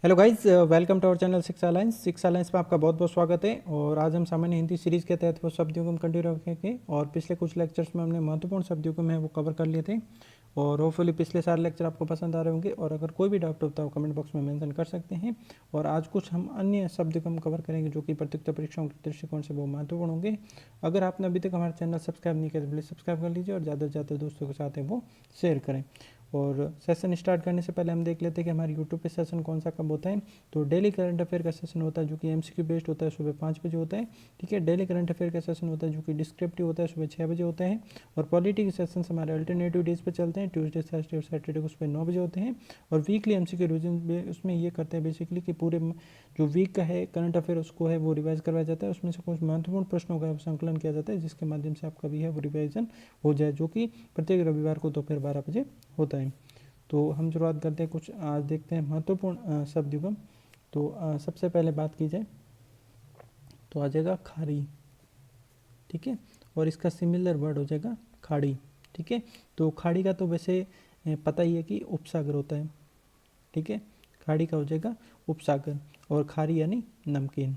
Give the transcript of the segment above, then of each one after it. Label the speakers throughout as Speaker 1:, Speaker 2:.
Speaker 1: Hello guys, welcome to our channel Shiksha lines में आपका बहुत बहुत स्वागत है। और आज हम सामान्य हिंदी सीरीज़ के तहत वो शब्दों को हम कंटिन्यू रखेंगे। और पिछले कुछ लेक्चर्स में हमने महत्वपूर्ण शब्दों को मैं वो कवर कर लिए थे और होपफुली पिछले सारे लेक्चर आपको पसंद आ रहे होंगे। और अगर कोई भी डाउट होता है वो कमेंट बॉक्स में मेंशन कर सकते हैं। और आज कुछ हम अन्य शब्द को हम कवर करेंगे जो कि प्रतियोगिता परीक्षाओं के दृष्टिकोण से वो महत्वपूर्ण होंगे। अगर आपने अभी तक हमारा चैनल सब्सक्राइब नहीं किया तो प्लीज़ सब्सक्राइब कर लीजिए और ज़्यादा से ज़्यादा दोस्तों के साथ है वो शेयर करें। और सेशन स्टार्ट करने से पहले हम देख लेते हैं कि हमारे यूट्यूब पे सेशन कौन सा कब होता है। तो डेली करंट अफेयर का सेशन होता है जो कि एमसीक्यू बेस्ड होता है, सुबह 5 बजे होता है। ठीक है, डेली करंट अफेयर का सेशन होता है जो कि डिस्क्रिप्टिव होता है, सुबह 6 बजे होता है। और पॉलिटी के सेशन हमारे अल्टरनेटिव डेज पे चलते हैं, ट्यूसडे थर्सडे और सैटरडे को सुबह 9 बजे होते हैं। और वीकली एमसीक्यू रिवीजन उसमें ये करते हैं बेसिकली कि पूरे जो वीक का है करंट अफेयर उसको है वो रिवाइज करवाया जाता है। उसमें से कुछ महत्वपूर्ण प्रश्नों का संकलन किया जाता है जिसके माध्यम से आपका भी है वो रिवाइजन हो जाए, जो कि प्रत्येक रविवार को दोपहर 12 बजे होता है। तो हम शुरुआत करते हैं, कुछ आज देखते हैं महत्वपूर्ण शब्द युगम। तो सबसे पहले बात की जाए तो आ जाएगा खाड़ी। ठीक है, और इसका सिमिलर वर्ड हो जाएगा खाड़ी। ठीक है, तो खाड़ी का तो वैसे पता ही है कि उपसागर होता है। ठीक है, खाड़ी का हो जाएगा उपसागर। और खारी यानी नमकीन,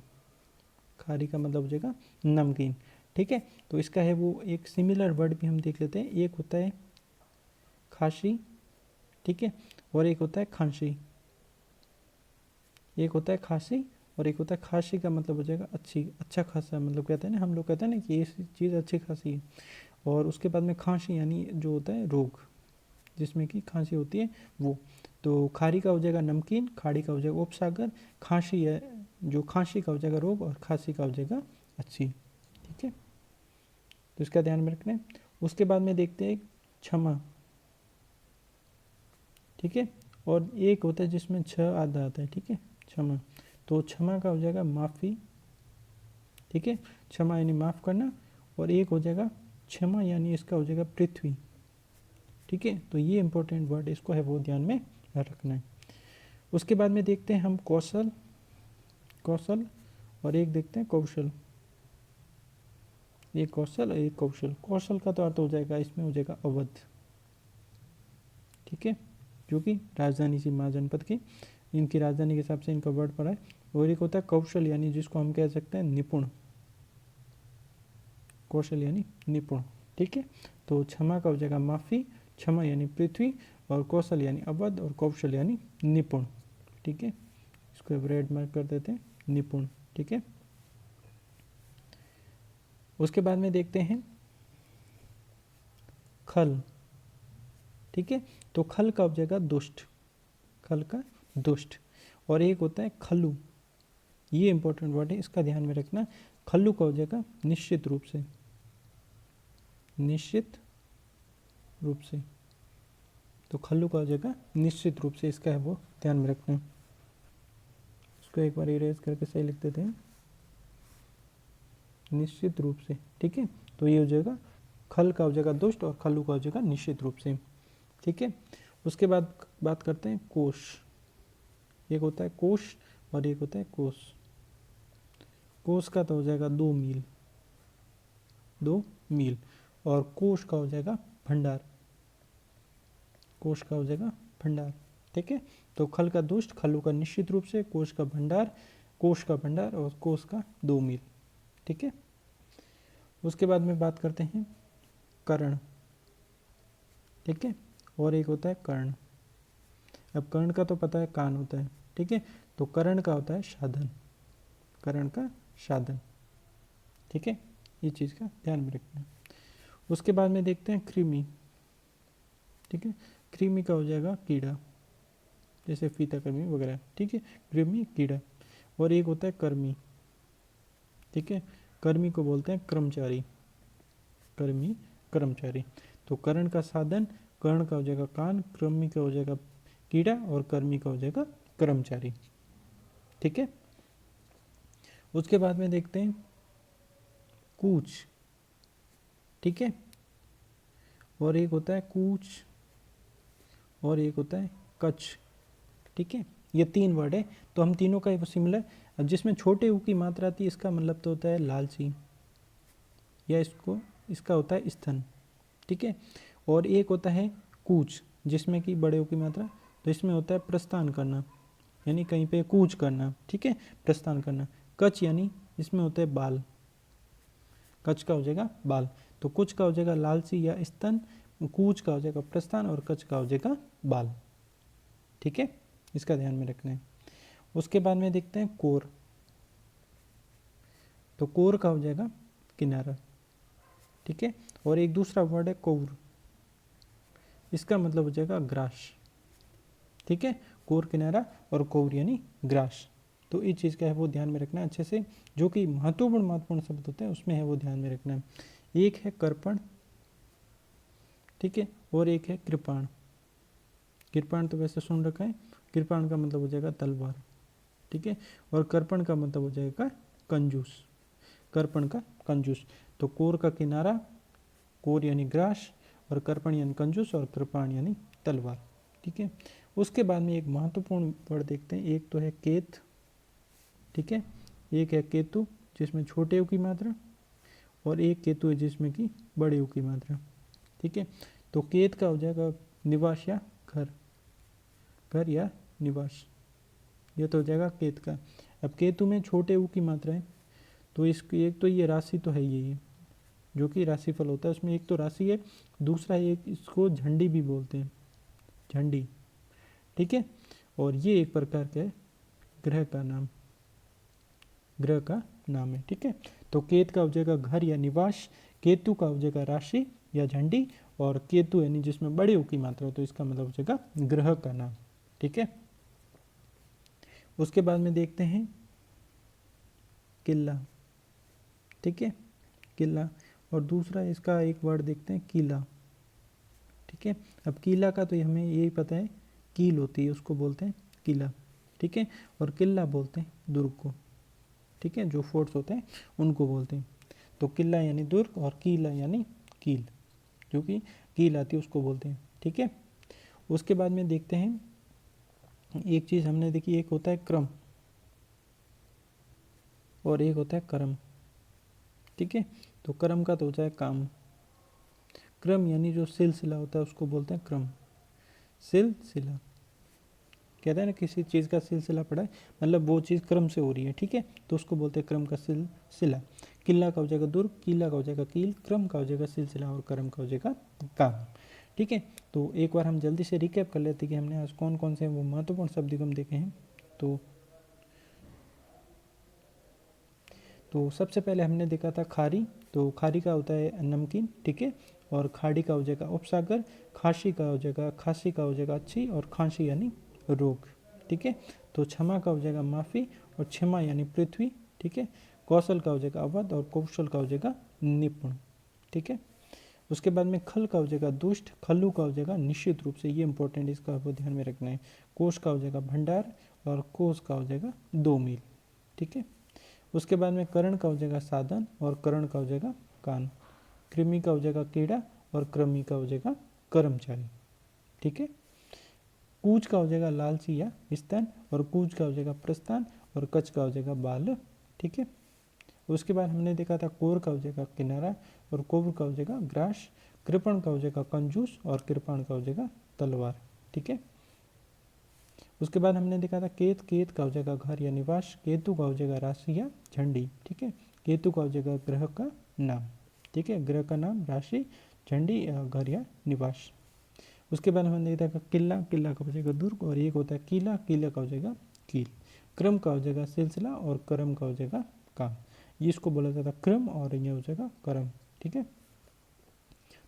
Speaker 1: खारी का मतलब हो जाएगा नमकीन। ठीक है, तो इसका है वो एक सिमिलर वर्ड भी हम देख लेते हैं। एक होता है खांसी, ठीक है, और एक होता है खांसी। एक होता है खांसी और एक होता है खांसी का मतलब हो जाएगा अच्छी, अच्छा खासा, मतलब कहते हैं ना, हम लोग कहते हैं ना कि ये चीज़ अच्छी खासी है। और उसके बाद में खांसी यानी जो होता है रोग जिसमें कि खांसी होती है वो। तो खारी का हो जाएगा नमकीन, खाड़ी का हो जाएगा उपसागर, खांसी है जो खांसी का हो जाएगा रोग और खांसी का हो जाएगा अच्छी। ठीक है, तो इसका ध्यान में रखना है। उसके बाद में देखते हैं क्षमा। ठीक है, और एक होता है जिसमें छ आधा आता है। ठीक है, क्षमा, तो क्षमा का हो जाएगा माफ़ी। ठीक है, क्षमा यानी माफ़ करना। और एक हो जाएगा क्षमा यानी इसका हो जाएगा पृथ्वी। ठीक है, तो ये इंपॉर्टेंट वर्ड इसको है वो ध्यान में रखना है। उसके बाद में देखते हैं हम कौशल, कौशल, और एक देखते हैं कौशल। एक कौशल और एक कौशल। कौशल का तो अर्थ हो जाएगा इसमें हो जाएगा अवध। ठीक है, जो कि राजधानी सी महाजनपद की, इनकी राजधानी के हिसाब से इनका वर्ड पड़ा है। और एक होता है कौशल यानी जिसको हम कह सकते हैं निपुण, कौशल यानी निपुण। ठीक है, तो क्षमा का हो जाएगा माफ़ी, क्षमा यानी पृथ्वी, और कौशल यानी अवध, और कौशल यानी निपुण। ठीक है, इसको रेड मार्क कर देते हैं, निपुण। ठीक है, उसके बाद में देखते हैं खल। ठीक है, तो खल का हो जाएगा दुष्ट, खल का दुष्ट। और एक होता है खल्लू, ये इंपॉर्टेंट वर्ड है, इसका ध्यान में रखना। खल्लू का हो जाएगा निश्चित रूप से, निश्चित रूप से। तो खल्लू का हो जाएगा निश्चित रूप से, इसका है वो ध्यान में रखना। इसको एक बार इरेज करके सही लिख देते हैं, निश्चित रूप से। ठीक है, तो ये हो जाएगा खल का हो जाएगा दुष्ट और खल्लू का हो जाएगा निश्चित रूप से। ठीक है, उसके बाद बात करते हैं कोश। एक होता है कोश और एक होता है कोस। कोस का तो हो जाएगा 2 मील, 2 मील। और कोश का हो जाएगा भंडार, कोश का हो जाएगा भंडार। ठीक है, तो खल का दुष्ट, खल्लू का निश्चित रूप से, कोश का भंडार, कोश का भंडार, और कोस का 2 मील। ठीक है, उसके बाद में बात करते हैं कर्ण। ठीक है, और एक होता है कर्ण। अब कर्ण का तो पता है कान होता है। ठीक है, तो कर्ण का होता है साधन, कर्ण का साधन। ठीक है, ये चीज़ का ध्यान में रखना है। उसके बाद में देखते हैं कृमि। ठीक है, कृमि का हो जाएगा कीड़ा, जैसे फीता कर्मी वगैरह। ठीक है, कृमि कीड़ा। और एक होता है कर्मी। ठीक है, कर्मी को बोलते हैं कर्मचारी, कर्मी कर्मचारी। तो कर्ण का साधन, कर्ण का हो जाएगा कान, कृमि का हो जाएगा कीड़ा, और कर्मी का हो जाएगा कर्मचारी। ठीक है, उसके बाद में देखते हैं कूच। ठीक है, और एक होता है कूच और एक होता है कच्छ। ठीक है, ये 3 वर्ड है, तो हम तीनों का सिमिलर। जिसमें छोटे ऊ की मात्रा आती है इसका मतलब तो होता है लालची, या इसको इसका होता है स्तन। ठीक है, और एक होता है कूच जिसमें कि बड़े ऊ की मात्रा, तो इसमें होता है प्रस्थान करना। यानी कहीं पे कूच करना, ठीक है, प्रस्थान करना। कच यानी इसमें होते हैं बाल, कच का हो जाएगा बाल। तो कुछ का हो जाएगा लालची या स्तन, कूच का हो जाएगा प्रस्थान और कच का हो जाएगा बाल, ठीक है, इसका ध्यान में रखना है। उसके बाद में देखते हैं कोर। तो कोर का हो जाएगा किनारा, ठीक है, और एक दूसरा वर्ड है कोर, इसका मतलब हो जाएगा ग्रास, ठीक है, कोर किनारा और कोर यानी ग्रास। तो इस चीज़ का है वो ध्यान में रखना है अच्छे से, जो कि महत्वपूर्ण शब्द होते हैं उसमें है वो ध्यान में रखना है। एक है कर्पण, ठीक है, और एक है कृपाण। कृपाण तो वैसे सुन रखा है, कृपाण का मतलब हो जाएगा तलवार, ठीक है, और कर्पण का मतलब हो जाएगा कंजूस, कर्पण का कंजूस। तो कोर का किनारा, कोर यानी ग्रास, और कर्पण यानी कंजूस, और कृपाण यानी तलवार, ठीक है। उसके बाद में एक महत्वपूर्ण वर्ड देखते हैं, एक तो है केत, ठीक है, एक है केतु जिसमें छोटे यू की मात्रा, और एक केतु है जिसमें कि बड़े यू की मात्रा, ठीक है। तो केत का हो जाएगा निवास या घर, घर या निवास, ये तो हो जाएगा केत का। अब केतु में छोटे यू की मात्रा है, तो इसकी एक तो ये राशि तो है ये जो कि राशिफल होता है, उसमें एक तो राशि है, दूसरा एक इसको झंडी भी बोलते हैं, झंडी, ठीक है, और ये एक प्रकार का ग्रह का नाम, ग्रह का नाम है, ठीक है। तो केत का हो जाएगा घर या निवास, केतु का हो जाएगा राशि या झंडी, और केतु यानी जिसमें बड़े यू की मात्रा हो तो इसका मतलब हो जाएगा ग्रह का नाम, ठीक है। उसके बाद में देखते हैं किला, ठीक है, किला, और दूसरा इसका एक वर्ड देखते हैं किला, ठीक है। अब किला का तो हमें यही पता है, कील होती है उसको बोलते हैं किला, ठीक है, और किला बोलते हैं दुर्ग को, ठीक है, जो फोर्ट्स होते हैं उनको बोलते हैं। तो किला यानी दुर्ग और किला यानी कील, जो कि कील आती है उसको बोलते हैं, ठीक है। उसके बाद में देखते हैं एक चीज़ हमने देखी, एक होता है क्रम और एक होता है कर्म, ठीक है। तो कर्म का तो होता है काम, क्रम यानी जो सिलसिला होता है उसको बोलते हैं क्रम, सिलसिला, कहते हैं ना किसी चीज़ का सिलसिला पड़ा है, मतलब वो चीज़ क्रम से हो रही है, ठीक है, तो उसको बोलते हैं क्रम का सिलसिला। किला का हो जाएगा दुर्ग, किला का हो जाएगा कील, क्रम का हो जाएगा सिलसिला, और कर्म का हो जाएगा काम, ठीक है। तो एक बार हम जल्दी से रिकैप कर लेते हैं कि हमने आज कौन कौन से वो महत्वपूर्ण शब्द हम देखे हैं। तो सबसे पहले हमने देखा था खारी, तो खारी का होता है नमकीन, ठीक है, और खाड़ी का हो जाएगा उपसागर, खांसी का हो जाएगा, खांसी का हो जाएगा अच्छी, और खांसी यानी रोग, ठीक है। तो क्षमा का हो जाएगा माफ़ी, और क्षमा यानी पृथ्वी, ठीक है। कौशल का हो जाएगा अवध, और कौशल का हो जाएगा निपुण, ठीक है। उसके बाद में खल का हो जाएगा दुष्ट, खल्लू का हो जाएगा निश्चित रूप से, ये इंपॉर्टेंट, इसका आपको ध्यान में रखना है। कोश का हो जाएगा भंडार, और कोस का हो जाएगा 2 मील, ठीक है। उसके बाद में कर्ण का हो जाएगा साधन, और कर्ण का हो जाएगा कान। कृमि का हो जाएगा कीड़ा, और कृमि का हो जाएगा कर्मचारी, ठीक है। कूच का हो जाएगा लालची या स्तन, और कूच का हो जाएगा प्रस्थान, और कच का हो जाएगा बाल, ठीक है। उसके बाद हमने देखा था कोर का हो जाएगा किनारा, और कोर का हो जाएगा ग्रास, कृपण का हो जाएगा कंजूस, और कृपाण का हो जाएगा तलवार, ठीक है। उसके बाद हमने देखा था केत, केत का हो जाएगा घर या निवास, केतु का हो जाएगा राशि या झंडी, ठीक है, केतु का हो जाएगा ग्रह का नाम, ठीक है, ग्रह का नाम, राशि, झंडी, घर या निवास। उसके बाद हमने देखा किला, किला का हो जाएगा दुर्ग, और एक होता है किला, किला का हो जाएगा कील, क्रम का हो जाएगा सिलसिला, और कर्म का हो जाएगा काम, ये इसको बोला जाता है क्रम, और ये हो जाएगा कर्म, ठीक है।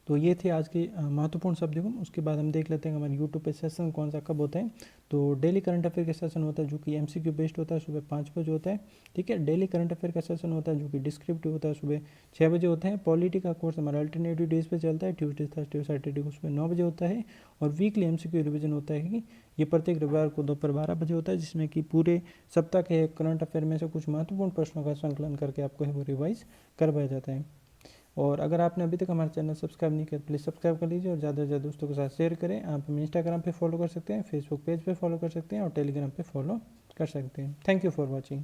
Speaker 1: तो ये थे आज के महत्वपूर्ण शब्द एवं। उसके बाद हम देख लेते हैं हमारे यूट्यूब पे सेशन कौन सा कब होता है। तो डेली करंट अफेयर का सेशन होता है जो कि एमसीक्यू बेस्ड होता है, सुबह 5 बजे होता है, ठीक है। डेली करंट अफेयर का सेशन होता है जो कि डिस्क्रिप्टिव होता है, सुबह 6 बजे होता है। पॉलिटी का कोर्स हमारा अल्टरनेटिव डेज पे चलता है, ट्यूजडे थर्सडे सैटरडे को सुबह 9 बजे होता है। और वीकली एमसीक्यू रिविजन होता है कि ये प्रत्येक रविवार को दोपहर 12 बजे होता है, जिसमें कि पूरे सप्ताह के करंट अफेयर में से कुछ महत्वपूर्ण प्रश्नों का संकलन करके आपको है वो रिवाइज करवाया जाता है। और अगर आपने अभी तक हमारा चैनल सब्सक्राइब नहीं किया प्लीज़ सब्सक्राइब कर लीजिए, और ज़्यादा से ज़्यादा दोस्तों के साथ शेयर करें। आप हमें इंस्टाग्राम पे फॉलो कर सकते हैं, फेसबुक पेज पे फॉलो कर सकते हैं, और टेलीग्राम पे फॉलो कर सकते हैं। Thank you for watching.